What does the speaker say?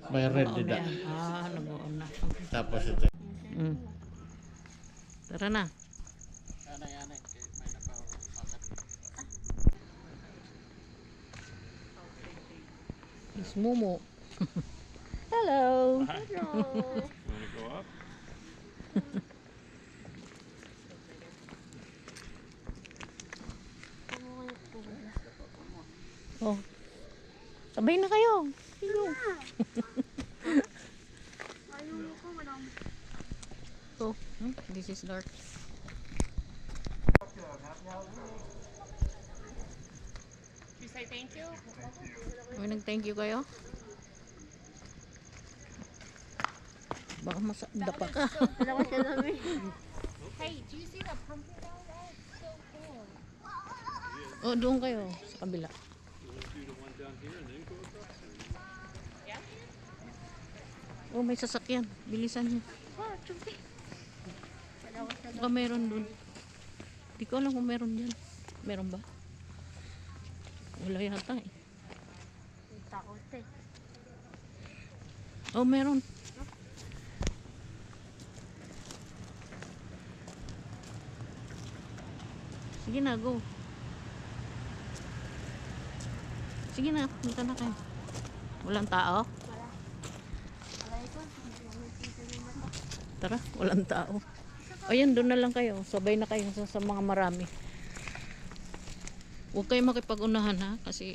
May red dida. Nag-uuna. Tapos ito. Tara na. It's Momo. Hello. Hello. Want to go up? Oh. Sabay na kayo. Hello. Oh, this is dark. You say thank you? May nag-thank you kayo? Baka dapa ka. Hey, do you see that pumpkin down there? It's so cool. Oh, doon kayo sa kabila. You want to do the one down here and then go across? Oh, may sasakyan. Bilisan niyo. Baka meron doon. Di ko alam kung meron dyan. Meron ba? Wala yata eh. Takot eh. Oh, meron. Sige na, go. Sige na, punta na kayo. Walang tao? Tara, walang tao. Ayan, doon na lang kayo. Sabay na kayo sa mga marami. Huwag kayo makipag-unahan ha, kasi